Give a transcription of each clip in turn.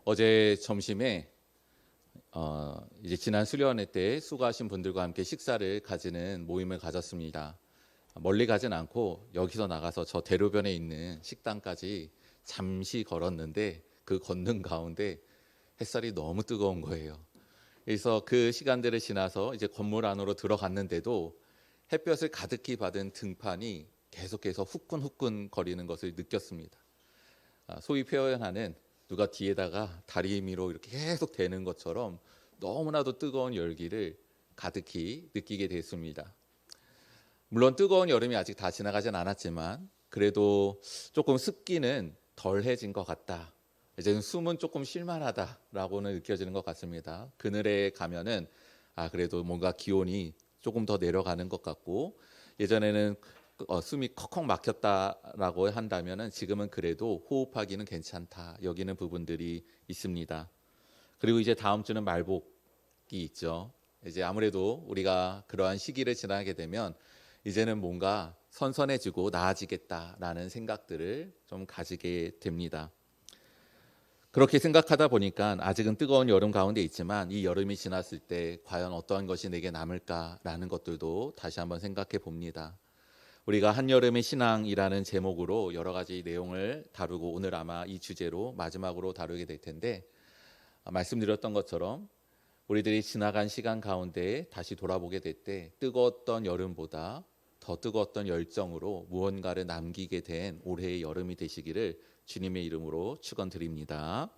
어제 점심에 이제 지난 수련회 때 수고하신 분들과 함께 식사를 가지는 모임을 가졌습니다. 멀리 가진 않고 여기서 나가서 저 대로변에 있는 식당까지 잠시 걸었는데 그 걷는 가운데 햇살이 너무 뜨거운 거예요. 그래서 그 시간들을 지나서 이제 건물 안으로 들어갔는데도 햇볕을 가득히 받은 등판이 계속해서 후끈후끈 거리는 것을 느꼈습니다. 소위 표현하는 누가 뒤에다가 다리미로 이렇게 계속 대는 것처럼 너무나도 뜨거운 열기를 가득히 느끼게 됐습니다. 물론 뜨거운 여름이 아직 다 지나가진 않았지만 그래도 조금 습기는 덜해진 것 같다. 이제는 숨은 조금 쉴만하다라고는 느껴지는 것 같습니다. 그늘에 가면은 그래도 뭔가 기온이 조금 더 내려가는 것 같고, 예전에는 숨이 컥컥 막혔다라고 한다면은 지금은 그래도 호흡하기는 괜찮다 여기는 부분들이 있습니다. 그리고 이제 다음 주는 말복이 있죠. 이제 아무래도 우리가 그러한 시기를 지나게 되면 이제는 뭔가 선선해지고 나아지겠다라는 생각들을 좀 가지게 됩니다. 그렇게 생각하다 보니까 아직은 뜨거운 여름 가운데 있지만 이 여름이 지났을 때 과연 어떠한 것이 내게 남을까라는 것들도 다시 한번 생각해 봅니다. 우리가 한여름의 신앙이라는 제목으로 여러 가지 내용을 다루고 오늘 아마 이 주제로 마지막으로 다루게 될 텐데, 말씀드렸던 것처럼 우리들이 지나간 시간 가운데 다시 돌아보게 될 때 뜨거웠던 여름보다 더 뜨거웠던 열정으로 무언가를 남기게 된 올해의 여름이 되시기를 주님의 이름으로 축원드립니다.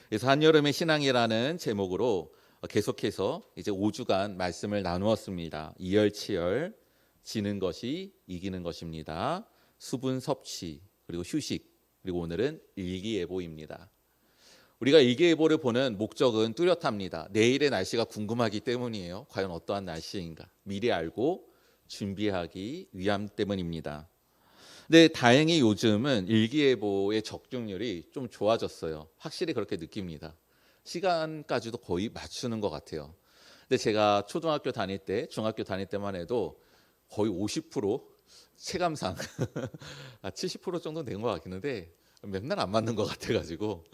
그래서 한여름의 신앙이라는 제목으로 계속해서 이제 5주간 말씀을 나누었습니다. 이열치열, 지는 것이 이기는 것입니다. 수분 섭취, 그리고 휴식, 그리고 오늘은 일기예보입니다. 우리가 일기예보를 보는 목적은 뚜렷합니다. 내일의 날씨가 궁금하기 때문이에요. 과연 어떠한 날씨인가 미리 알고 준비하기 위함 때문입니다. 근데 다행히 요즘은 일기예보의 적중률이 좀 좋아졌어요. 확실히 그렇게 느낍니다. 시간까지도 거의 맞추는 것 같아요. 근데 제가 초등학교 다닐 때, 중학교 다닐 때만 해도 거의 50% 체감상 70% 정도 된 것 같긴 한데 맨날 안 맞는 것 같아가지고,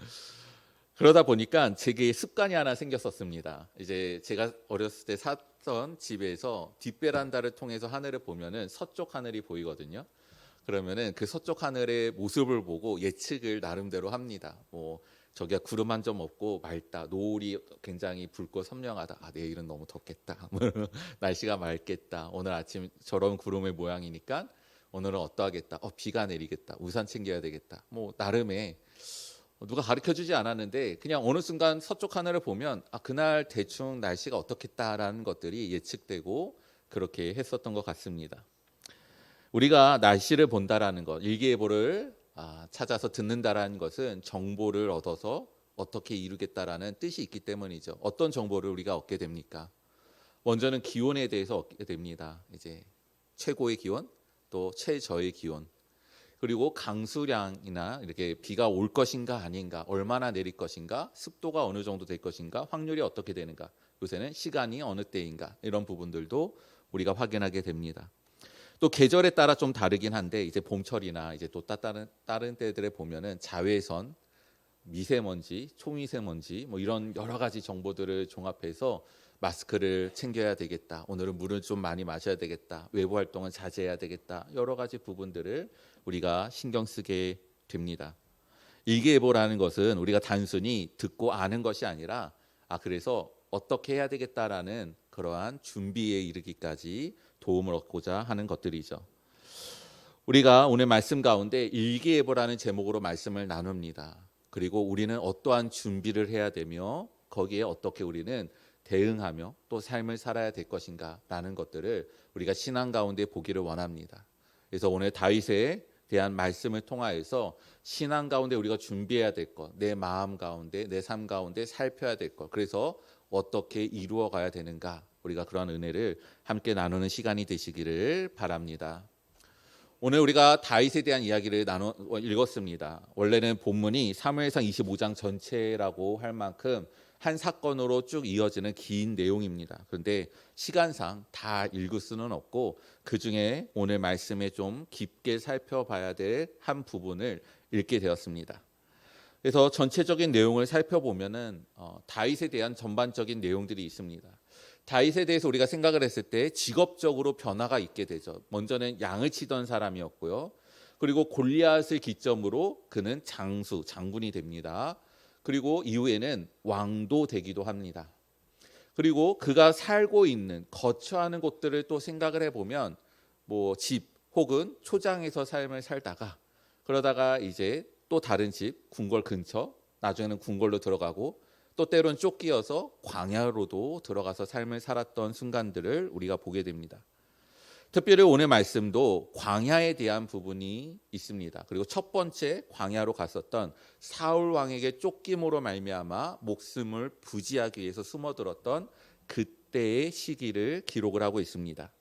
그러다 보니까 제게 습관이 하나 생겼었습니다. 이제 제가 어렸을 때 살던 집에서 뒷베란다를 통해서 하늘을 보면은 서쪽 하늘이 보이거든요. 그러면은 그 서쪽 하늘의 모습을 보고 예측을 나름대로 합니다. 저기가 구름 한 점 없고 맑다, 노을이 굉장히 붉고 선명하다, 내일은 너무 덥겠다, 날씨가 맑겠다, 오늘 아침 저런 구름의 모양이니까 오늘은 어떠하겠다, 비가 내리겠다, 우산 챙겨야 되겠다, 나름의 누가 가르쳐주지 않았는데 그냥 어느 순간 서쪽 하늘을 보면 그날 대충 날씨가 어떻겠다라는 것들이 예측되고 그렇게 했었던 것 같습니다. 우리가 날씨를 본다라는 것, 일기예보를 찾아서 듣는다라는 것은 정보를 얻어서 어떻게 이루겠다라는 뜻이 있기 때문이죠. 어떤 정보를 우리가 얻게 됩니까? 먼저는 기온에 대해서 얻게 됩니다. 이제 최고의 기온, 또 최저의 기온, 그리고 강수량이나 이렇게 비가 올 것인가 아닌가, 얼마나 내릴 것인가, 습도가 어느 정도 될 것인가, 확률이 어떻게 되는가, 요새는 시간이 어느 때인가, 이런 부분들도 우리가 확인하게 됩니다. 또 계절에 따라 좀 다르긴 한데 이제 봄철이나 이제 또 다른 때들에 보면은 자외선, 미세먼지, 초미세먼지 이런 여러 가지 정보들을 종합해서 마스크를 챙겨야 되겠다, 오늘은 물을 좀 많이 마셔야 되겠다, 외부 활동은 자제해야 되겠다, 여러 가지 부분들을 우리가 신경 쓰게 됩니다. 일기예보라는 것은 우리가 단순히 듣고 아는 것이 아니라 그래서 어떻게 해야 되겠다라는 그러한 준비에 이르기까지 도움을 얻고자 하는 것들이죠. 우리가 오늘 말씀 가운데 일기예보라는 제목으로 말씀을 나눕니다. 그리고 우리는 어떠한 준비를 해야 되며 거기에 어떻게 우리는 대응하며 또 삶을 살아야 될 것인가 라는 것들을 우리가 신앙 가운데 보기를 원합니다. 그래서 오늘 다윗에 대한 말씀을 통하여서 신앙 가운데 우리가 준비해야 될 것, 내 마음 가운데, 내 삶 가운데 살펴야 될 것, 그래서 어떻게 이루어 가야 되는가, 우리가 그런 은혜를 함께 나누는 시간이 되시기를 바랍니다. 오늘 우리가 다윗에 대한 이야기를 읽었습니다. 원래는 본문이 사무엘상 25장 전체라고 할 만큼 한 사건으로 쭉 이어지는 긴 내용입니다. 그런데 시간상 다 읽을 수는 없고 그중에 오늘 말씀에 좀 깊게 살펴봐야 될 한 부분을 읽게 되었습니다. 그래서 전체적인 내용을 살펴보면은 다윗에 대한 전반적인 내용들이 있습니다. 다윗에 대해서 우리가 생각을 했을 때 직업적으로 변화가 있게 되죠. 먼저는 양을 치던 사람이었고요. 그리고 골리앗을 기점으로 그는 장군이 됩니다. 그리고 이후에는 왕도 되기도 합니다. 그리고 그가 살고 있는 거처하는 곳들을 또 생각을 해보면 뭐 집 혹은 초장에서 삶을 살다가 그러다가 이제 또 다른 집 궁궐 근처 나중에는 궁궐로 들어가고 또 때론 쫓기어서 광야로도 들어가서 삶을 살았던 순간들을 우리가 보게 됩니다. 특별히 오늘 말씀도 광야에 대한 부분이 있습니다. 그리고 첫 번째 광야로 갔었던 사울 왕에게 쫓김으로 말미암아 목숨을 부지하기 위해서 숨어들었던 그때의 시기를 기록을 하고 있습니다.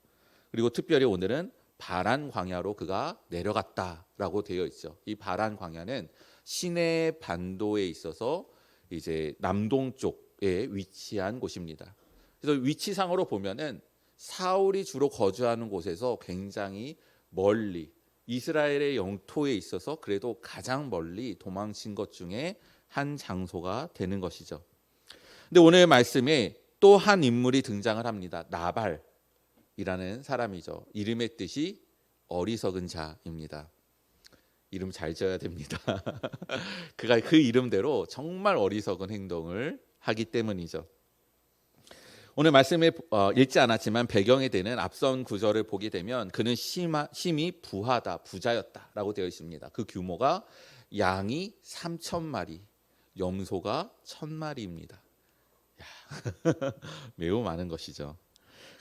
그리고 특별히 오늘은 바란 광야로 그가 내려갔다라고 되어 있죠. 이 바란 광야는 시내 반도에 있어서 이제 남동쪽에 위치한 곳입니다. 그래서 위치상으로 보면은 사울이 주로 거주하는 곳에서 굉장히 멀리 이스라엘의 영토에 있어서 그래도 가장 멀리 도망친 것 중에 한 장소가 되는 것이죠. 근데 오늘 말씀에 또 한 인물이 등장을 합니다. 나발이라는 사람이죠. 이름의 뜻이 어리석은 자입니다. 이름 잘 지어야 됩니다. 그가 그 이름대로 정말 어리석은 행동을 하기 때문이죠. 오늘 말씀에 읽지 않았지만 배경에 되는 앞선 구절을 보게 되면 그는 심히 부자였다라고 되어 있습니다. 그 규모가 양이 3,000마리, 염소가 1,000마리입니다. 매우 많은 것이죠.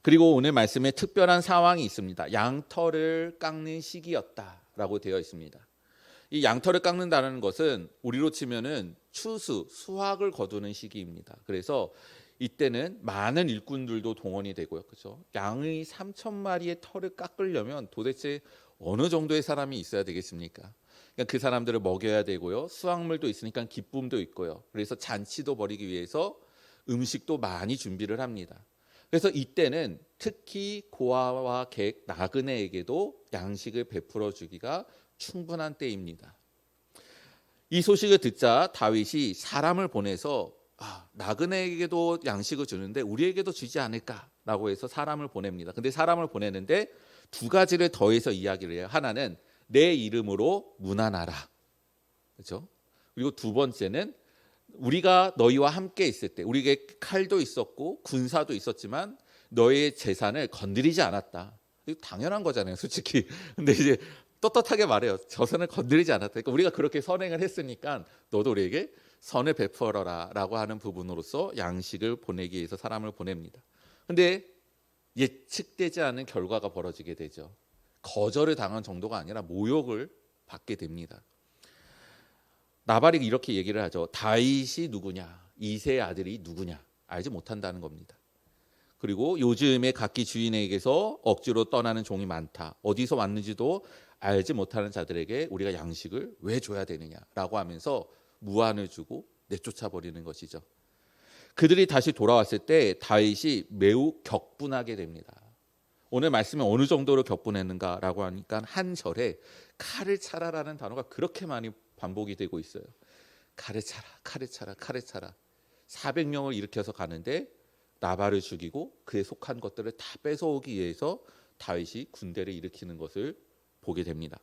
그리고 오늘 말씀에 특별한 상황이 있습니다. 양털을 깎는 시기였다라고 되어 있습니다. 이 양털을 깎는다는 것은 우리로 치면은 수확을 거두는 시기입니다. 그래서 이때는 많은 일꾼들도 동원이 되고요. 그렇죠? 양의 3,000마리의 털을 깎으려면 도대체 어느 정도의 사람이 있어야 되겠습니까? 그러니까 그 사람들을 먹여야 되고요. 수확물도 있으니까 기쁨도 있고요. 그래서 잔치도 벌이기 위해서 음식도 많이 준비를 합니다. 그래서 이때는 특히 고아와 객, 나그네에게도 양식을 베풀어 주기가 충분한 때입니다. 이 소식을 듣자 다윗이 사람을 보내서 나그네에게도 양식을 주는데 우리에게도 주지 않을까라고 해서 사람을 보냅니다. 근데 사람을 보내는데 두 가지를 더해서 이야기를 해요. 하나는 내 이름으로 문안하라. 그렇죠? 그리고 두 번째는 우리가 너희와 함께 있을 때 우리에게 칼도 있었고 군사도 있었지만 너희의 재산을 건드리지 않았다. 이거 당연한 거잖아요, 솔직히. 근데 이제 떳떳하게 말해요. 저선을 건드리지 않았다. 그러니까 우리가 그렇게 선행을 했으니까 너도 우리에게 선을 베풀어라라고 하는 부분으로서 양식을 보내기 위해서 사람을 보냅니다. 근데 예측되지 않은 결과가 벌어지게 되죠. 거절을 당한 정도가 아니라 모욕을 받게 됩니다. 나발이 이렇게 얘기를 하죠. 다윗이 누구냐? 이새의 아들이 누구냐? 알지 못한다는 겁니다. 그리고 요즘에 각기 주인에게서 억지로 떠나는 종이 많다. 어디서 왔는지도 알지 못하는 자들에게 우리가 양식을 왜 줘야 되느냐라고 하면서 무안을 주고 내쫓아 버리는 것이죠. 그들이 다시 돌아왔을 때 다윗이 매우 격분하게 됩니다. 오늘 말씀에 어느 정도로 격분했는가라고 하니까 한 절에 칼을 차라라는 단어가 그렇게 많이 반복이 되고 있어요. 칼을 차라, 칼을 차라, 칼을 차라. 400명을 일으켜서 가는데 나발을 죽이고 그에 속한 것들을 다 뺏어오기 위해서 다윗이 군대를 일으키는 것을 보게 됩니다.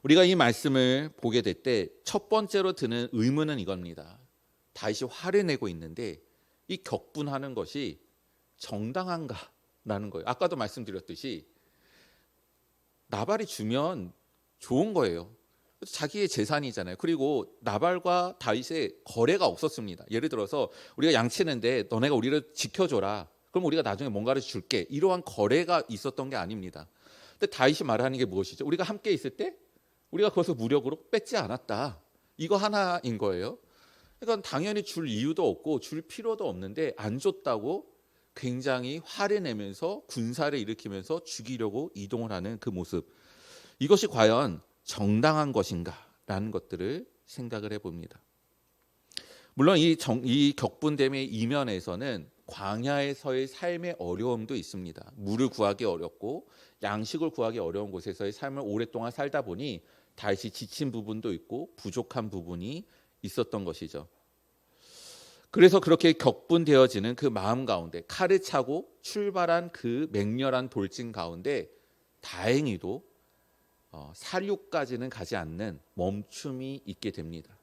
우리가 이 말씀을 보게 될 때 첫 번째로 드는 의문은 이겁니다. 다윗이 화를 내고 있는데 이 격분하는 것이 정당한가라는 거예요. 아까도 말씀드렸듯이 나발이 주면 좋은 거예요. 자기의 재산이잖아요. 그리고 나발과 다윗의 거래가 없었습니다. 예를 들어서 우리가 양치는데 너네가 우리를 지켜줘라. 그럼 우리가 나중에 뭔가를 줄게. 이러한 거래가 있었던 게 아닙니다. 근데 다윗이 말하는 게 무엇이죠? 우리가 함께 있을 때 우리가 그것을 무력으로 뺏지 않았다. 이거 하나인 거예요. 그러니까 당연히 줄 이유도 없고 줄 필요도 없는데 안 줬다고 굉장히 화를 내면서 군사를 일으키면서 죽이려고 이동을 하는 그 모습. 이것이 과연 정당한 것인가라는 것들을 생각을 해봅니다. 물론 이 격분됨의 이면에서는 광야에서의 삶의 어려움도 있습니다. 물을 구하기 어렵고 양식을 구하기 어려운 곳에서의 삶을 오랫동안 살다 보니 다윗이 지친 부분도 있고 부족한 부분이 있었던 것이죠. 그래서 그렇게 격분되어지는 그 마음 가운데 칼을 차고 출발한 그 맹렬한 돌진 가운데 다행히도 살육까지는 가지 않는 멈춤이 있게 됩니다.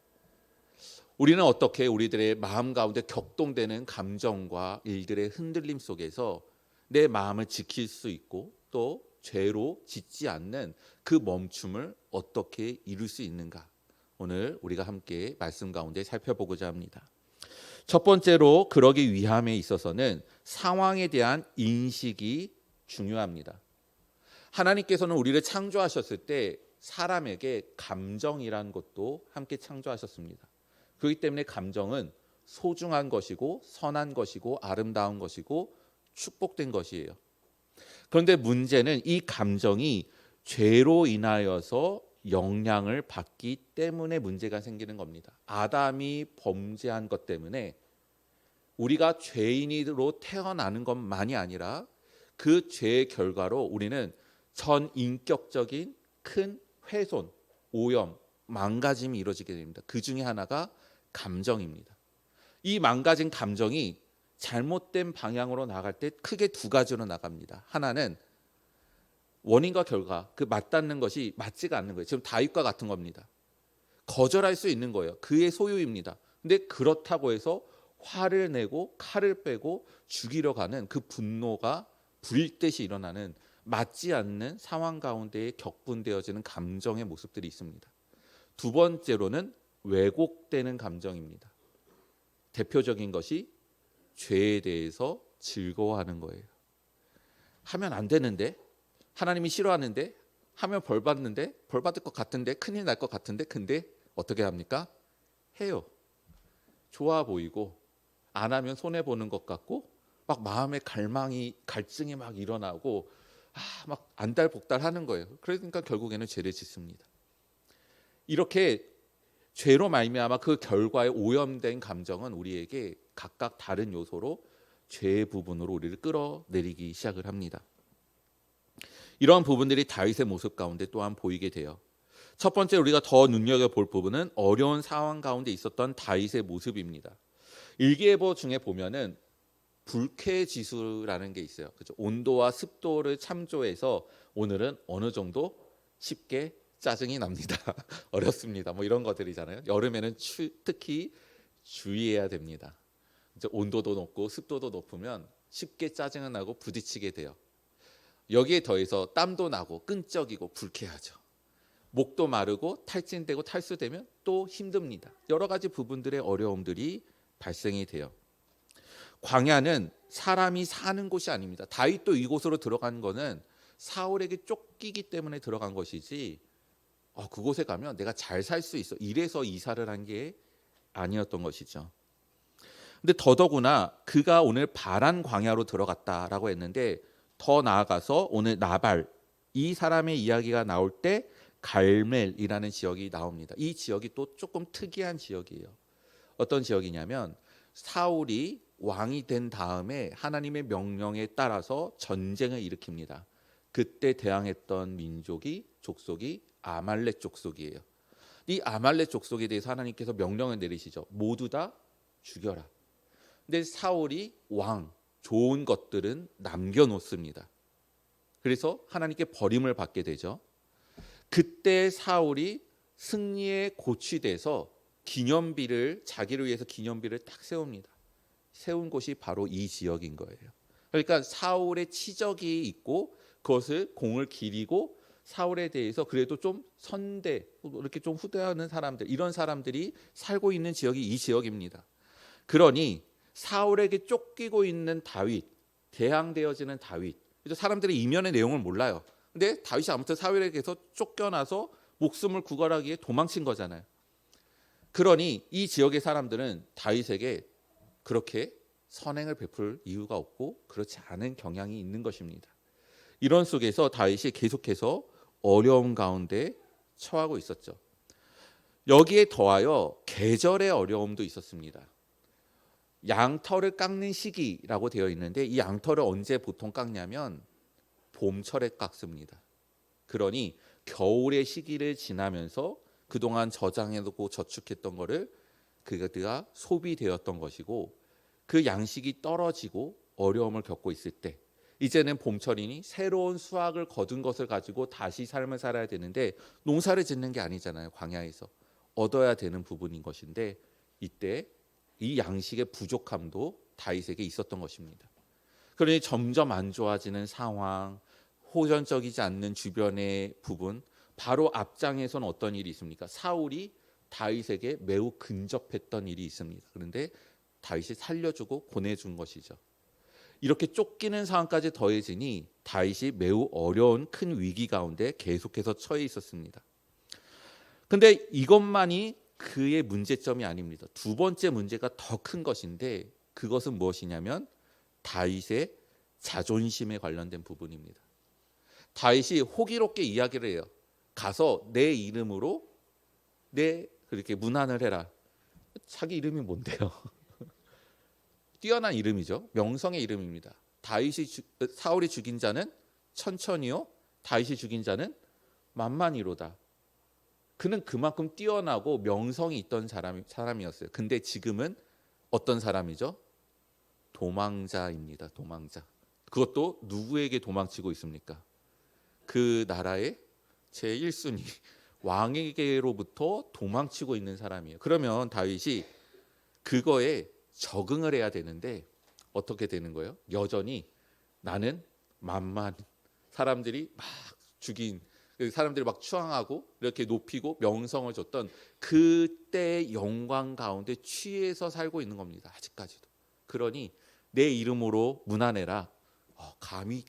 우리는 어떻게 우리들의 마음 가운데 격동되는 감정과 일들의 흔들림 속에서 내 마음을 지킬 수 있고 또 죄로 짓지 않는 그 멈춤을 어떻게 이룰 수 있는가? 오늘 우리가 함께 말씀 가운데 살펴보고자 합니다. 첫 번째로 그러기 위함에 있어서는 상황에 대한 인식이 중요합니다. 하나님께서는 우리를 창조하셨을 때 사람에게 감정이라는 것도 함께 창조하셨습니다. 그렇기 때문에 감정은 소중한 것이고 선한 것이고 아름다운 것이고 축복된 것이에요. 그런데 문제는 이 감정이 죄로 인하여서 영향을 받기 때문에 문제가 생기는 겁니다. 아담이 범죄한 것 때문에 우리가 죄인으로 태어나는 것만이 아니라 그 죄의 결과로 우리는 전 인격적인 큰 훼손, 오염, 망가짐이 이루어지게 됩니다. 그 중에 하나가 감정입니다. 이 망가진 감정이 잘못된 방향으로 나갈 때 크게 두 가지로 나갑니다. 하나는 원인과 결과, 그 맞닿는 것이 맞지가 않는 거예요. 지금 다윗과 같은 겁니다. 거절할 수 있는 거예요. 그의 소유입니다. 근데 그렇다고 해서 화를 내고 칼을 빼고 죽이려 가는 그 분노가 불일 듯이 일어나는 맞지 않는 상황 가운데에 격분되어지는 감정의 모습들이 있습니다. 두 번째로는 왜곡되는 감정입니다. 대표적인 것이 죄에 대해서 즐거워하는 거예요. 하면 안 되는데, 하나님이 싫어하는데, 하면 벌 받는데, 벌 받을 것 같은데, 큰일 날 것 같은데, 근데 어떻게 합니까? 해요. 좋아 보이고 안 하면 손해 보는 것 같고 막 마음의 갈증이 막 일어나고 막 안달복달 하는 거예요. 그러니까 결국에는 죄를 짓습니다. 이렇게 죄로 말미암아 그 결과에 오염된 감정은 우리에게 각각 다른 요소로 죄의 부분으로 우리를 끌어내리기 시작을 합니다. 이러한 부분들이 다윗의 모습 가운데 또한 보이게 돼요. 첫 번째 우리가 더 눈여겨볼 부분은 어려운 상황 가운데 있었던 다윗의 모습입니다. 일기예보 중에 보면은 불쾌지수라는 게 있어요. 그렇죠? 온도와 습도를 참조해서 오늘은 어느 정도 쉽게 짜증이 납니다. 어렵습니다. 뭐 이런 것들이잖아요. 여름에는 특히 주의해야 됩니다. 온도도 높고 습도도 높으면 쉽게 짜증은 나고 부딪히게 돼요. 여기에 더해서 땀도 나고 끈적이고 불쾌하죠. 목도 마르고 탈진되고 탈수되면 또 힘듭니다. 여러 가지 부분들의 어려움들이 발생이 돼요. 광야는 사람이 사는 곳이 아닙니다. 다윗도 이곳으로 들어간 거는 사울에게 쫓기기 때문에 들어간 것이지 그곳에 가면 내가 잘 살 수 있어. 이래서 이사를 한 게 아니었던 것이죠. 근데 더더구나 그가 오늘 바란 광야로 들어갔다라고 했는데 더 나아가서 오늘 나발 이 사람의 이야기가 나올 때 갈멜이라는 지역이 나옵니다. 이 지역이 또 조금 특이한 지역이에요. 어떤 지역이냐면 사울이 왕이 된 다음에 하나님의 명령에 따라서 전쟁을 일으킵니다. 그때 대항했던 족속이 아말렉 족속이에요. 이 아말렉 족속에 대해서 하나님께서 명령을 내리시죠. 모두 다 죽여라. 근데 사울이 좋은 것들은 남겨놓습니다. 그래서 하나님께 버림을 받게 되죠. 그때 사울이 승리에 고취돼서 자기를 위해서 기념비를 딱 세웁니다. 세운 곳이 바로 이 지역인 거예요. 그러니까 사울의 치적이 있고 그것을 공을 기리고 사울에 대해서 그래도 좀 이렇게 좀 후대하는 사람들, 이런 사람들이 살고 있는 지역이 이 지역입니다. 그러니 사울에게 쫓기고 있는 다윗, 대항되어지는 다윗. 사람들이 이면의 내용을 몰라요. 근데 다윗이 아무튼 사울에게서 쫓겨나서 목숨을 구걸하기에 도망친 거잖아요. 그러니 이 지역의 사람들은 다윗에게 그렇게 선행을 베풀 이유가 없고 그렇지 않은 경향이 있는 것입니다. 이런 속에서 다윗이 계속해서 어려움 가운데 처하고 있었죠. 여기에 더하여 계절의 어려움도 있었습니다. 양털을 깎는 시기라고 되어 있는데 이 양털을 언제 보통 깎냐면 봄철에 깎습니다. 그러니 겨울의 시기를 지나면서 그동안 저장해두고 저축했던 거를 그가 소비되었던 것이고 그 양식이 떨어지고 어려움을 겪고 있을 때 이제는 봄철이니 새로운 수확을 거둔 것을 가지고 다시 삶을 살아야 되는데 농사를 짓는 게 아니잖아요. 광야에서 얻어야 되는 부분인 것인데 이때 이 양식의 부족함도 다윗에게 있었던 것입니다. 그러니 점점 안 좋아지는 상황, 호전적이지 않는 주변의 부분, 바로 앞장에서는 어떤 일이 있습니까? 사울이 다윗에게 매우 근접했던 일이 있습니다. 그런데 다윗이 살려주고 보내준 것이죠. 이렇게 쫓기는 상황까지 더해지니 다윗이 매우 어려운 큰 위기 가운데 계속해서 처해 있었습니다. 근데 이것만이 그의 문제점이 아닙니다. 두 번째 문제가 더 큰 것인데 그것은 무엇이냐면 다윗의 자존심에 관련된 부분입니다. 다윗이 호기롭게 이야기를 해요. 가서 내 이름으로 그렇게 문안을 해라. 자기 이름이 뭔데요? 뛰어난 이름이죠. 명성의 이름입니다. 사울이 죽인 자는 천천히요, 다윗이 죽인 자는 만만히로다. 그는 그만큼 뛰어나고 명성이 있던 사람이었어요. 근데 지금은 어떤 사람이죠? 도망자입니다. 도망자. 그것도 누구에게 도망치고 있습니까? 그 나라의 제1순위 왕에게로부터 도망치고 있는 사람이에요. 그러면 다윗이 그거에 적응을 해야 되는데 어떻게 되는 거예요? 여전히 나는 만만, 사람들이 막 죽인, 사람들이 막 추앙하고 이렇게 높이고 명성을 줬던 그때의 영광 가운데 취해서 살고 있는 겁니다. 아직까지도. 그러니 내 이름으로 문안해라. 감히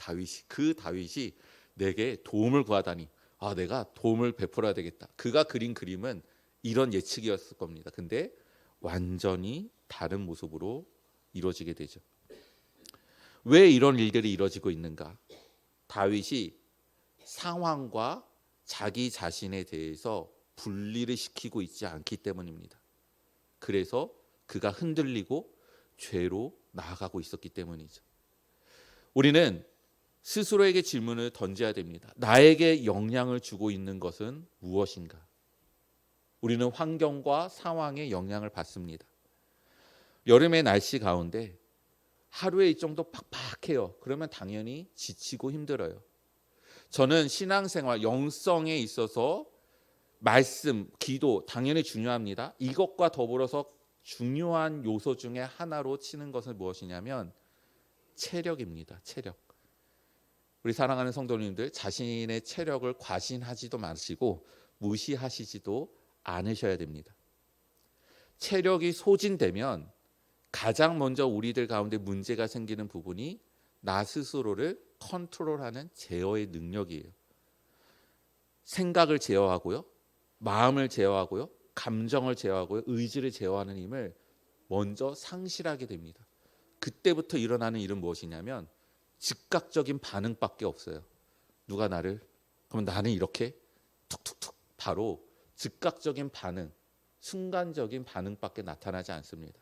그 다윗이 내게 도움을 구하다니, 내가 도움을 베풀어야 되겠다. 그가 그린 그림은 이런 예측이었을 겁니다. 근데 완전히 다른 모습으로 이루어지게 되죠. 왜 이런 일들이 이루어지고 있는가? 다윗이 상황과 자기 자신에 대해서 분리를 시키고 있지 않기 때문입니다. 그래서 그가 흔들리고 죄로 나아가고 있었기 때문이죠. 우리는 스스로에게 질문을 던져야 됩니다. 나에게 영향을 주고 있는 것은 무엇인가? 우리는 환경과 상황에 영향을 받습니다. 여름의 날씨 가운데 하루에 이 정도 팍팍해요. 그러면 당연히 지치고 힘들어요. 저는 신앙생활, 영성에 있어서 말씀, 기도 당연히 중요합니다. 이것과 더불어서 중요한 요소 중에 하나로 치는 것은 무엇이냐면 체력입니다. 체력. 우리 사랑하는 성도님들, 자신의 체력을 과신하지도 마시고 무시하시지도 않으셔야 됩니다. 체력이 소진되면 가장 먼저 우리들 가운데 문제가 생기는 부분이 나 스스로를 컨트롤하는 제어의 능력이에요. 생각을 제어하고요, 마음을 제어하고요, 감정을 제어하고요, 의지를 제어하는 힘을 먼저 상실하게 됩니다. 그때부터 일어나는 일은 무엇이냐면 즉각적인 반응밖에 없어요. 누가 나를, 그러면 나는 이렇게 툭툭툭 바로 즉각적인 반응, 순간적인 반응밖에 나타나지 않습니다.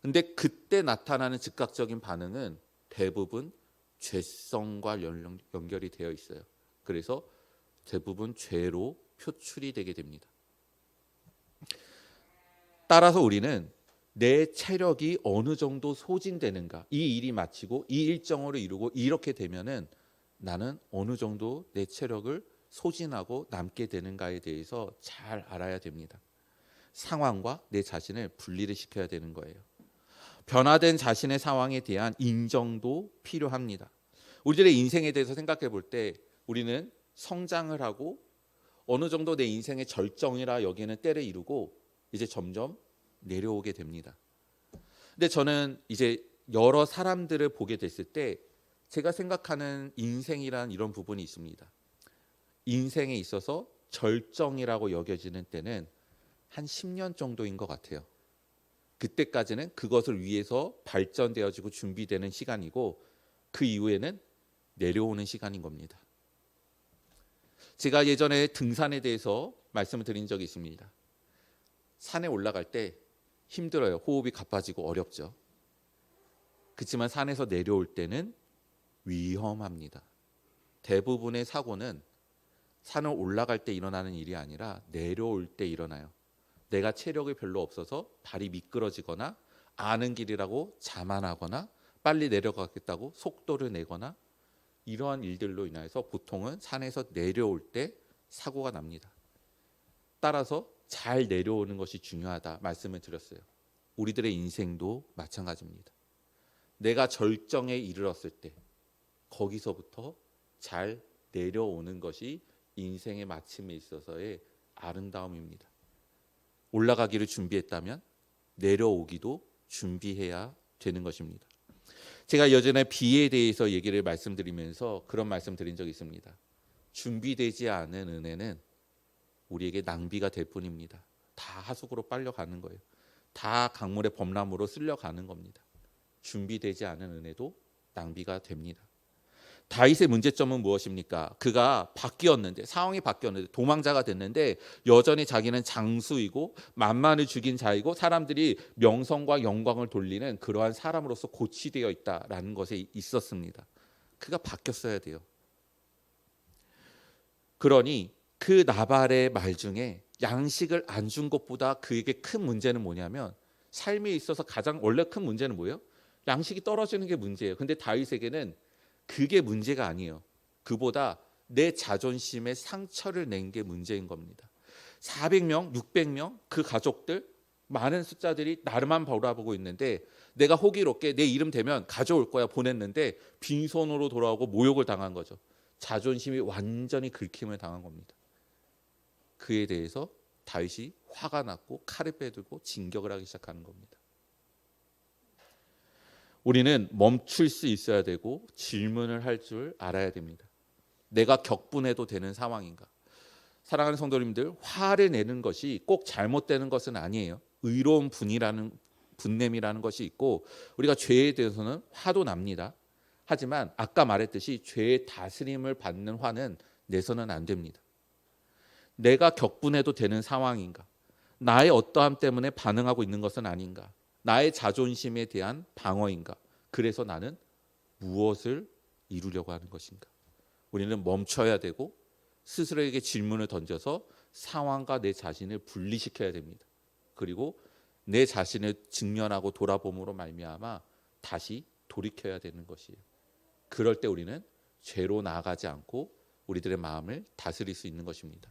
근데 그때 나타나는 즉각적인 반응은 대부분 죄성과 연결이 되어 있어요. 그래서 대부분 죄로 표출이 되게 됩니다. 따라서 우리는 내 체력이 어느 정도 소진되는가, 이 일이 마치고 이 일정으로 이루고 이렇게 되면은 나는 어느 정도 내 체력을 소진하고 남게 되는가에 대해서 잘 알아야 됩니다. 상황과 내 자신을 분리를 시켜야 되는 거예요. 변화된 자신의 상황에 대한 인정도 필요합니다. 우리들의 인생에 대해서 생각해 볼 때 우리는 성장을 하고 어느 정도 내 인생의 절정이라 여기는 때를 이루고 이제 점점 내려오게 됩니다. 근데 저는 이제 여러 사람들을 보게 됐을 때 제가 생각하는 인생이란 이런 부분이 있습니다. 인생에 있어서 절정이라고 여겨지는 때는 한 10년 정도인 것 같아요. 그때까지는 그것을 위해서 발전되어지고 준비되는 시간이고 그 이후에는 내려오는 시간인 겁니다. 제가 예전에 등산에 대해서 말씀을 드린 적이 있습니다. 산에 올라갈 때 힘들어요. 호흡이 가빠지고 어렵죠. 그렇지만 산에서 내려올 때는 위험합니다. 대부분의 사고는 산을 올라갈 때 일어나는 일이 아니라 내려올 때 일어나요. 내가 체력이 별로 없어서 발이 미끄러지거나 아는 길이라고 자만하거나 빨리 내려가겠다고 속도를 내거나 이러한 일들로 인해서 보통은 산에서 내려올 때 사고가 납니다. 따라서 잘 내려오는 것이 중요하다 말씀을 드렸어요. 우리들의 인생도 마찬가지입니다. 내가 절정에 이르렀을 때 거기서부터 잘 내려오는 것이 인생의 마침에 있어서의 아름다움입니다. 올라가기를 준비했다면 내려오기도 준비해야 되는 것입니다. 제가 예전에 비에 대해서 얘기를 말씀드리면서 그런 말씀 드린 적이 있습니다. 준비되지 않은 은혜는 우리에게 낭비가 될 뿐입니다. 다 하수구로 빨려가는 거예요. 다 강물의 범람으로 쓸려가는 겁니다. 준비되지 않은 은혜도 낭비가 됩니다. 다윗의 문제점은 무엇입니까? 그가 바뀌었는데, 상황이 바뀌었는데 도망자가 됐는데 여전히 자기는 장수이고 만만을 죽인 자이고 사람들이 명성과 영광을 돌리는 그러한 사람으로서 고치되어 있다라는 것에 있었습니다. 그가 바뀌었어야 돼요. 그러니 그 나발의 말 중에 양식을 안 준 것보다 그에게 큰 문제는 뭐냐면, 삶에 있어서 가장 원래 큰 문제는 뭐예요? 양식이 떨어지는 게 문제예요. 근데 다윗에게는 그게 문제가 아니에요. 그보다 내 자존심에 상처를 낸 게 문제인 겁니다. 400명, 600명 그 가족들 많은 숫자들이 나를만 바라보고 있는데 내가 호기롭게 내 이름 되면 가져올 거야 보냈는데 빈손으로 돌아오고 모욕을 당한 거죠. 자존심이 완전히 긁힘을 당한 겁니다. 그에 대해서 다윗이 화가 났고 칼을 빼들고 진격을 하기 시작하는 겁니다. 우리는 멈출 수 있어야 되고 질문을 할 줄 알아야 됩니다. 내가 격분해도 되는 상황인가? 사랑하는 성도님들, 화를 내는 것이 꼭 잘못되는 것은 아니에요. 의로운 분냄이라는 것이 있고 우리가 죄에 대해서는 화도 납니다. 하지만 아까 말했듯이 죄의 다스림을 받는 화는 내서는 안 됩니다. 내가 격분해도 되는 상황인가? 나의 어떠함 때문에 반응하고 있는 것은 아닌가? 나의 자존심에 대한 방어인가? 그래서 나는 무엇을 이루려고 하는 것인가? 우리는 멈춰야 되고 스스로에게 질문을 던져서 상황과 내 자신을 분리시켜야 됩니다. 그리고 내 자신을 직면하고 돌아봄으로 말미암아 다시 돌이켜야 되는 것이에요. 그럴 때 우리는 죄로 나아가지 않고 우리들의 마음을 다스릴 수 있는 것입니다.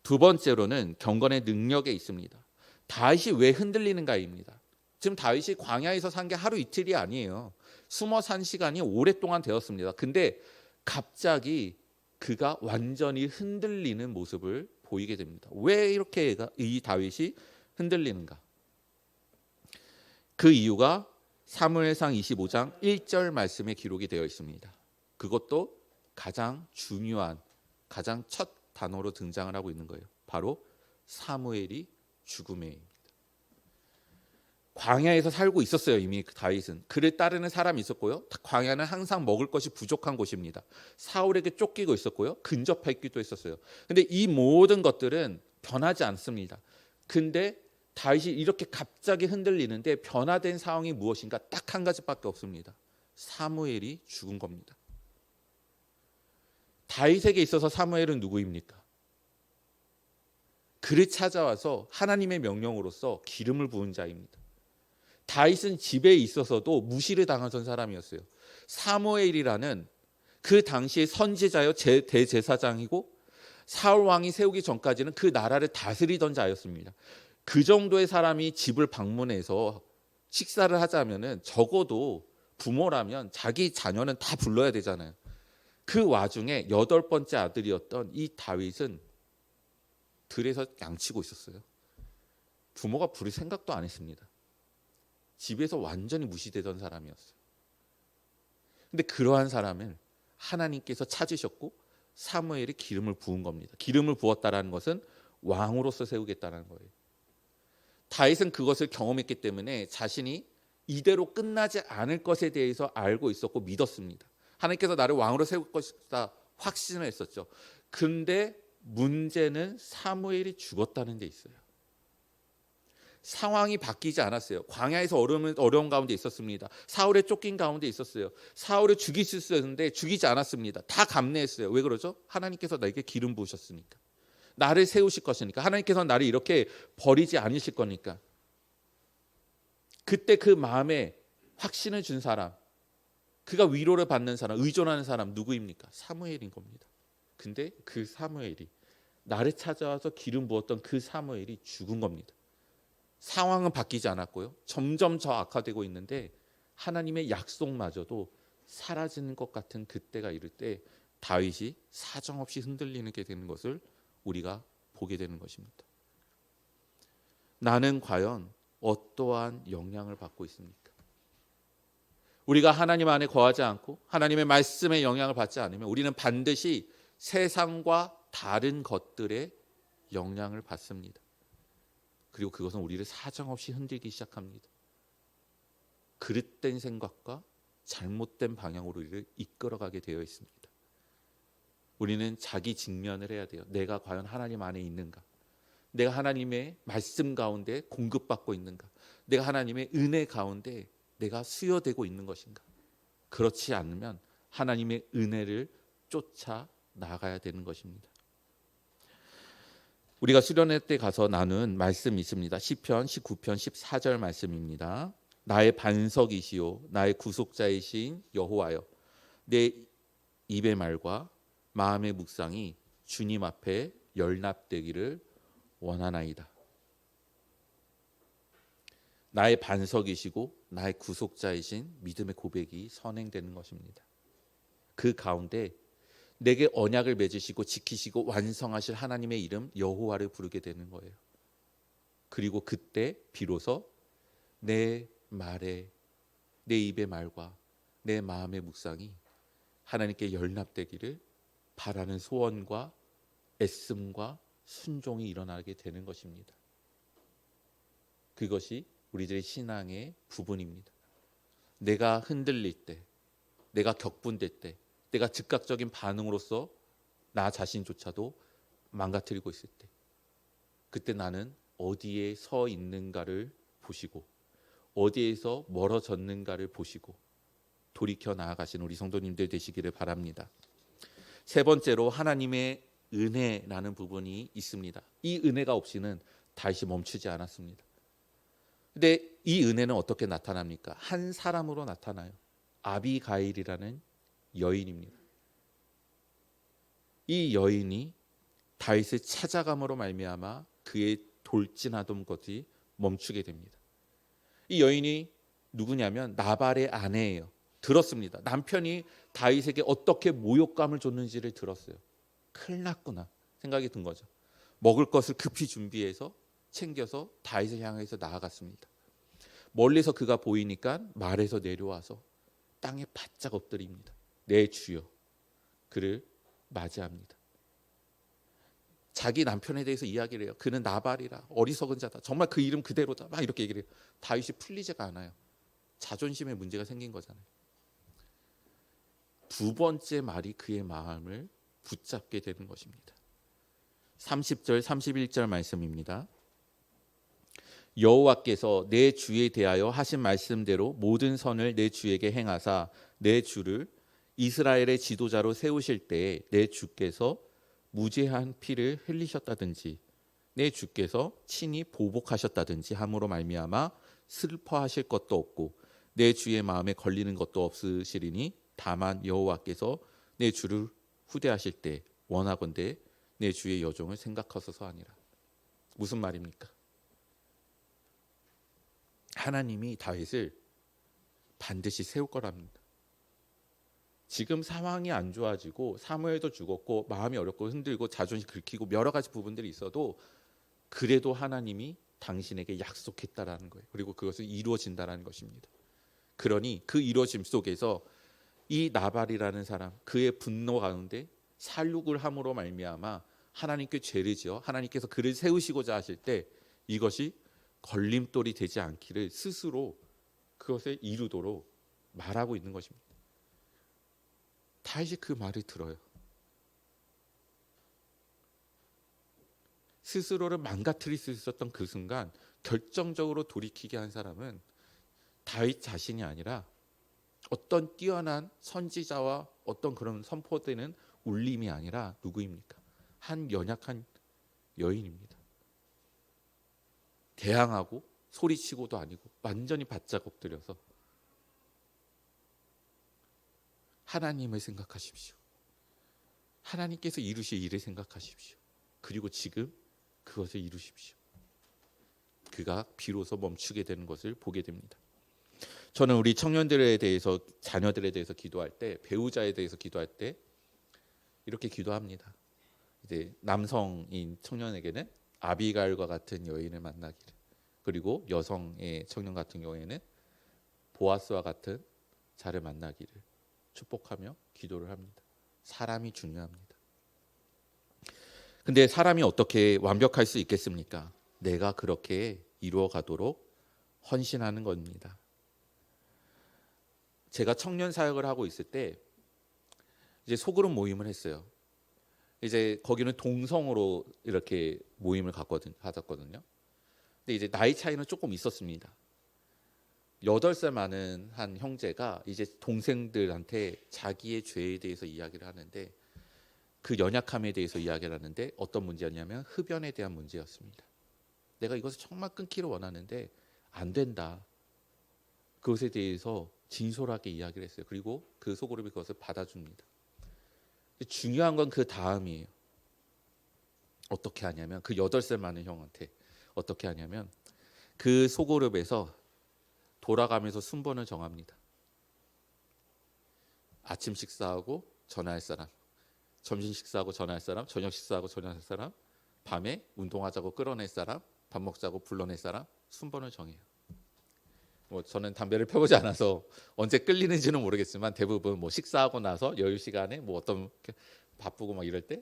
두 번째로는 경건의 능력에 있습니다. 다윗이 왜 흔들리는가입니다. 지금 다윗이 광야에서 산 게 하루 이틀이 아니에요. 숨어 산 시간이 오랫동안 되었습니다. 근데 갑자기 그가 완전히 흔들리는 모습을 보이게 됩니다. 왜 이렇게 이 다윗이 흔들리는가? 그 이유가 사무엘상 25장 1절 말씀에 기록이 되어 있습니다. 그것도 가장 중요한, 가장 첫 단어로 등장을 하고 있는 거예요. 바로 사무엘이 죽음에입니다. 광야에서 살고 있었어요. 이미 다윗은. 그를 따르는 사람이 있었고요. 광야는 항상 먹을 것이 부족한 곳입니다. 사울에게 쫓기고 있었고요. 근접했기도 했었어요. 근데 이 모든 것들은 변하지 않습니다. 근데 다윗이 이렇게 갑자기 흔들리는데 변화된 상황이 무엇인가? 딱 한 가지밖에 없습니다. 사무엘이 죽은 겁니다. 다윗에게 있어서 사무엘은 누구입니까? 그를 찾아와서 하나님의 명령으로서 기름을 부은 자입니다. 다윗은 집에 있어서도 무시를 당하던 사람이었어요. 사무엘이라는 그 당시의 선지자요 대제사장이고 사울 왕이 세우기 전까지는 그 나라를 다스리던 자였습니다. 그 정도의 사람이 집을 방문해서 식사를 하자면은 적어도 부모라면 자기 자녀는 다 불러야 되잖아요. 그 와중에 8번째 아들이었던 이 다윗은 들에서 양치고 있었어요. 부모가 부를 생각도 안 했습니다. 집에서 완전히 무시되던 사람이었어요. 근데 그러한 사람을 하나님께서 찾으셨고 사무엘이 기름을 부은 겁니다. 기름을 부었다라는 것은 왕으로서 세우겠다는 거예요. 다윗은 그것을 경험했기 때문에 자신이 이대로 끝나지 않을 것에 대해서 알고 있었고 믿었습니다. 하나님께서 나를 왕으로 세울 것이다 확신을 했었죠. 그런데 문제는 사무엘이 죽었다는 데 있어요. 상황이 바뀌지 않았어요. 광야에서 어려운 가운데 있었습니다. 사울에 쫓긴 가운데 있었어요. 사울을 죽일 수 있었는데 죽이지 않았습니다. 다 감내했어요. 왜 그러죠? 하나님께서 나에게 기름 부으셨으니까. 나를 세우실 것이니까. 하나님께서 나를 이렇게 버리지 않으실 거니까. 그때 그 마음에 확신을 준 사람, 그가 위로를 받는 사람, 의존하는 사람 누구입니까? 사무엘인 겁니다. 근데 그 사무엘이, 나를 찾아와서 기름 부었던 그 사무엘이 죽은 겁니다. 상황은 바뀌지 않았고요. 점점 더 악화되고 있는데 하나님의 약속마저도 사라지는 것 같은 그때가 이를 때 다윗이 사정없이 흔들리게 되는 것을 우리가 보게 되는 것입니다. 나는 과연 어떠한 영향을 받고 있습니까? 우리가 하나님 안에 거하지 않고 하나님의 말씀에 영향을 받지 않으면 우리는 반드시 세상과 다른 것들의 영향을 받습니다. 그리고 그것은 우리를 사정없이 흔들기 시작합니다. 그릇된 생각과 잘못된 방향으로 우리를 이끌어가게 되어 있습니다. 우리는 자기 직면을 해야 돼요. 내가 과연 하나님 안에 있는가? 내가 하나님의 말씀 가운데 공급받고 있는가? 내가 하나님의 은혜 가운데 내가 수여되고 있는 것인가? 그렇지 않으면 하나님의 은혜를 쫓아 나가야 되는 것입니다. 우리가 수련회 때 가서 나눈 말씀이 있습니다. 시편 19편 14절 말씀입니다. 나의 반석이시요 나의 구속자이신 여호와여, 내 입의 말과 마음의 묵상이 주님 앞에 열납되기를 원하나이다. 나의 반석이시고 나의 구속자이신 믿음의 고백이 선행되는 것입니다. 그 가운데 내게 언약을 맺으시고 지키시고 완성하실 하나님의 이름 여호와를 부르게 되는 거예요. 그리고 그때 비로소 내 말에, 내 입의 말과 내 마음의 묵상이 하나님께 연락되기를 바라는 소원과 애씀과 순종이 일어나게 되는 것입니다. 그것이 우리들의 신앙의 부분입니다. 내가 흔들릴 때, 내가 격분될 때, 내가 즉각적인 반응으로서 나 자신조차도 망가뜨리고 있을 때, 그때 나는 어디에 서 있는가를 보시고 어디에서 멀어졌는가를 보시고 돌이켜 나아가신 우리 성도님들 되시기를 바랍니다. 세 번째로 하나님의 은혜라는 부분이 있습니다. 이 은혜가 없이는 다시 멈추지 않았습니다. 근데 이 은혜는 어떻게 나타납니까? 한 사람으로 나타나요. 아비가일이라는 여인입니다. 이 여인이 다윗을 찾아감으로 말미암아 그의 돌진하던 것이 멈추게 됩니다. 이 여인이 누구냐면 나발의 아내예요. 들었습니다. 남편이 다윗에게 어떻게 모욕감을 줬는지를 들었어요. 큰일 났구나 생각이 든 거죠. 먹을 것을 급히 준비해서 챙겨서 다윗을 향해서 나아갔습니다. 멀리서 그가 보이니까 말에서 내려와서 땅에 바짝 엎드립니다. 내 주여, 그를 맞이합니다. 자기 남편에 대해서 이야기를 해요. 그는 나발이라 어리석은 자다. 정말 그 이름 그대로다. 막 이렇게 얘기를 해요. 다윗이 풀리지가 않아요. 자존심에 문제가 생긴 거잖아요. 두 번째 말이 그의 마음을 붙잡게 되는 것입니다. 30절 31절 말씀입니다. 여호와께서 내 주에 대하여 하신 말씀대로 모든 선을 내 주에게 행하사 내 주를 이스라엘의 지도자로 세우실 때에 내 주께서 무죄한 피를 흘리셨다든지 내 주께서 친히 보복하셨다든지 함으로 말미암아 슬퍼하실 것도 없고 내 주의 마음에 걸리는 것도 없으시리니 다만 여호와께서 내 주를 후대하실 때 원하건대 내 주의 여종을 생각하소서 하니라. 무슨 말입니까? 하나님이 다윗을 반드시 세울 거랍니다. 지금 상황이 안 좋아지고 사무엘도 죽었고 마음이 어렵고 흔들고 자존심 긁히고 여러 가지 부분들이 있어도 그래도 하나님이 당신에게 약속했다라는 거예요. 그리고 그것은 이루어진다라는 것입니다. 그러니 그 이루어짐 속에서 이 나발이라는 사람, 그의 분노 가운데 살육을 함으로 말미암아 하나님께 죄를 지어 하나님께서 그를 세우시고자 하실 때 이것이 걸림돌이 되지 않기를 스스로 그것을 이루도록 말하고 있는 것입니다. 다윗이 그 말을 들어요. 스스로를 망가뜨릴 수 있었던 그 순간 결정적으로 돌이키게 한 사람은 다윗 자신이 아니라 어떤 뛰어난 선지자와 어떤 그런 선포되는 울림이 아니라 누구입니까? 한 연약한 여인입니다. 대항하고 소리치고도 아니고 완전히 바짝 엎드려서 하나님을 생각하십시오. 하나님께서 이루실 일을 생각하십시오. 그리고 지금 그것을 이루십시오. 그가 비로소 멈추게 되는 것을 보게 됩니다. 저는 우리 청년들에 대해서, 자녀들에 대해서 기도할 때, 배우자에 대해서 기도할 때 이렇게 기도합니다. 이제 남성인 청년에게는 아비가일과 같은 여인을 만나기를, 그리고 여성의 청년 같은 경우에는 보아스와 같은 자를 만나기를 축복하며 기도를 합니다. 사람이 중요합니다. 근데 사람이 어떻게 완벽할 수 있겠습니까? 내가 그렇게 이루어 가도록 헌신하는 겁니다. 제가 청년 사역을 하고 있을 때 이제 소그룹 모임을 했어요. 이제 거기는 동성으로 이렇게 모임을 가졌거든요. 근데 이제 나이 차이는 조금 있었습니다. 8살 많은 한 형제가 이제 동생들한테 자기의 죄에 대해서 이야기를 하는데, 그 연약함에 대해서 이야기를 하는데 어떤 문제였냐면 흡연에 대한 문제였습니다. 내가 이것을 정말 끊기를 원하는데 안 된다. 그것에 대해서 진솔하게 이야기를 했어요. 그리고 그 소그룹이 그것을 받아줍니다. 중요한 건 그 다음이에요. 어떻게 하냐면, 그 8살 많은 형한테 어떻게 하냐면 그 소그룹에서 돌아가면서 순번을 정합니다. 아침 식사하고 전화할 사람, 점심 식사하고 전화할 사람, 저녁 식사하고 전화할 사람, 밤에 운동하자고 끌어낼 사람, 밥 먹자고 불러낼 사람, 순번을 정해요. 저는 담배를 펴보지 않아서 언제 끌리는지는 모르겠지만 대부분 식사하고 나서 여유 시간에 어떤 바쁘고 막 이럴 때,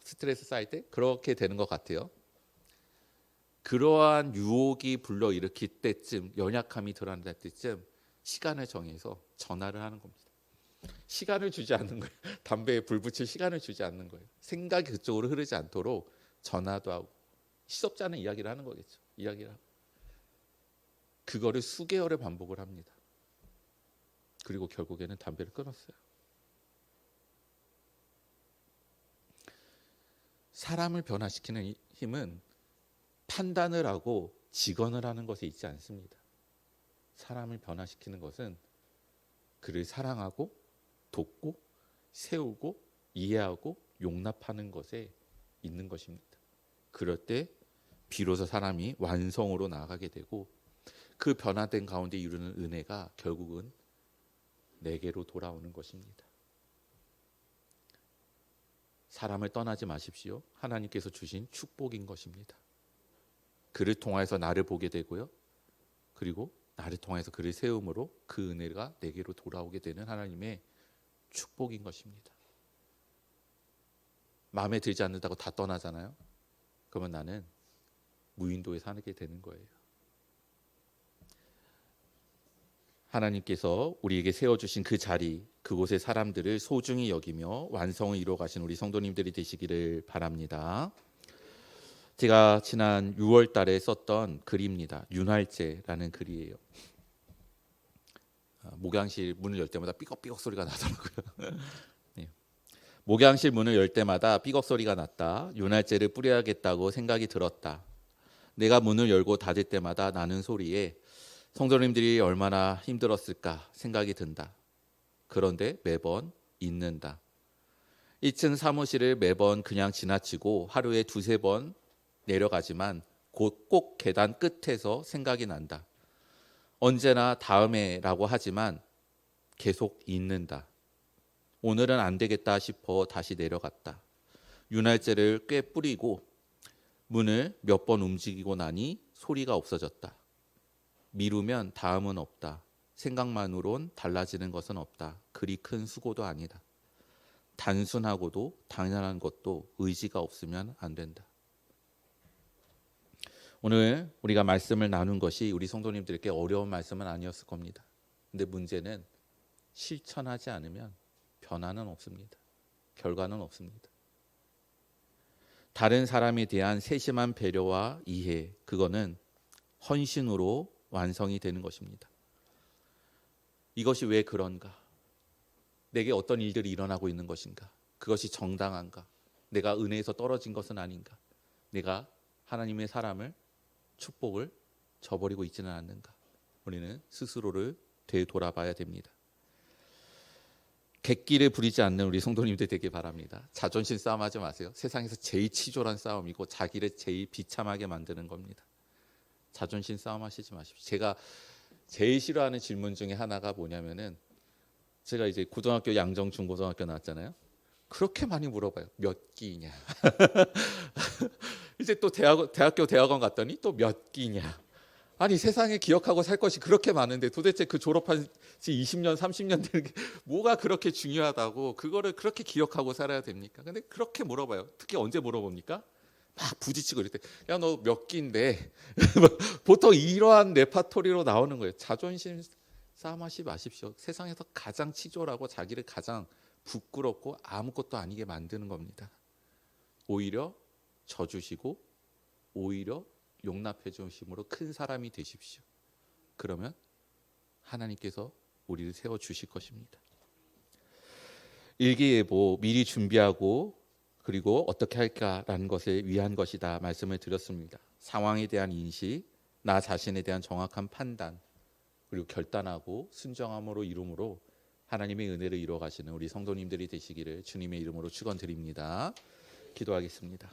스트레스 쌓일 때 그렇게 되는 것 같아요. 그러한 유혹이 불러일으킬 때쯤, 연약함이 드러날 때쯤 시간을 정해서 전화를 하는 겁니다. 시간을 주지 않는 거예요. 담배에 불 붙일 시간을 주지 않는 거예요. 생각이 그쪽으로 흐르지 않도록 전화도 하고, 시덥지 않은 이야기를 하는 거겠죠. 이야기를 하고. 그거를 수개월을 반복을 합니다. 그리고 결국에는 담배를 끊었어요. 사람을 변화시키는 힘은 판단을 하고 직언을 하는 것에 있지 않습니다. 사람을 변화시키는 것은 그를 사랑하고 돕고 세우고 이해하고 용납하는 것에 있는 것입니다. 그럴 때 비로소 사람이 완성으로 나아가게 되고, 그 변화된 가운데 이루는 은혜가 결국은 내게로 돌아오는 것입니다. 사람을 떠나지 마십시오. 하나님께서 주신 축복인 것입니다. 그를 통해서 나를 보게 되고요. 그리고 나를 통해서 그를 세움으로 그 은혜가 내게로 돌아오게 되는 하나님의 축복인 것입니다. 마음에 들지 않는다고 다 떠나잖아요. 그러면 나는 무인도에 살게 되는 거예요. 하나님께서 우리에게 세워주신 그 자리, 그곳의 사람들을 소중히 여기며 완성을 이루어 가신 우리 성도님들이 되시기를 바랍니다. 제가 지난 6월 달에 썼던 글입니다. 윤활제라는 글이에요. 목양실 문을 열 때마다 삐걱삐걱 소리가 나더라고요. 네. 목양실 문을 열 때마다 삐걱 소리가 났다. 윤활제를 뿌려야겠다고 생각이 들었다. 내가 문을 열고 닫을 때마다 나는 소리에 성도님들이 얼마나 힘들었을까 생각이 든다. 그런데 매번 잊는다. 2층 사무실을 매번 그냥 지나치고 하루에 2-3번 내려가지만 곧 꼭 계단 끝에서 생각이 난다. 언제나 다음에라고 하지만 계속 잊는다. 오늘은 안 되겠다 싶어 다시 내려갔다. 윤활제를 꽤 뿌리고 문을 몇 번 움직이고 나니 소리가 없어졌다. 미루면 다음은 없다. 생각만으론 달라지는 것은 없다. 그리 큰 수고도 아니다. 단순하고도 당연한 것도 의지가 없으면 안 된다. 오늘 우리가 말씀을 나눈 것이 우리 성도님들에게 어려운 말씀은 아니었을 겁니다. 근데 문제는 실천하지 않으면 변화는 없습니다. 결과는 없습니다. 다른 사람에 대한 세심한 배려와 이해, 그거는 헌신으로 완성이 되는 것입니다. 이것이 왜 그런가? 내게 어떤 일들이 일어나고 있는 것인가? 그것이 정당한가? 내가 은혜에서 떨어진 것은 아닌가? 내가 하나님의 사람을, 축복을 저버리고 있지는 않는가? 우리는 스스로를 되돌아봐야 됩니다. 객기를 부리지 않는 우리 성도님들 되길 바랍니다. 자존심 싸움하지 마세요. 세상에서 제일 치졸한 싸움이고 자기를 제일 비참하게 만드는 겁니다. 자존심 싸움하시지 마십시오. 제가 제일 싫어하는 질문 중에 하나가 뭐냐면은, 제가 이제 고등학교 양정 중고등학교 나왔잖아요. 그렇게 많이 물어봐요. 몇 기냐? 이제 또 대학교 대학원 갔더니 또 몇 기냐? 아니, 세상에 기억하고 살 것이 그렇게 많은데 도대체 그 졸업한 지 20년, 30년 되는 게 뭐가 그렇게 중요하다고 그거를 그렇게 기억하고 살아야 됩니까? 근데 그렇게 물어봐요. 특히 언제 물어봅니까? 막 부딪히고 이럴 때, 야, 너 몇 기인데? 보통 이러한 레파토리로 나오는 거예요. 자존심 싸움하지 마십시오. 세상에서 가장 치졸하고 자기를 가장 부끄럽고 아무것도 아니게 만드는 겁니다. 오히려 져주시고 오히려 용납해 주심으로 큰 사람이 되십시오. 그러면 하나님께서 우리를 세워주실 것입니다. 일기예보 미리 준비하고 그리고 어떻게 할까라는 것을 위한 것이다 말씀을 드렸습니다. 상황에 대한 인식, 나 자신에 대한 정확한 판단, 그리고 결단하고 순종함으로 이룸으로 하나님의 은혜를 이루어 가시는 우리 성도님들이 되시기를 주님의 이름으로 축원드립니다. 기도하겠습니다.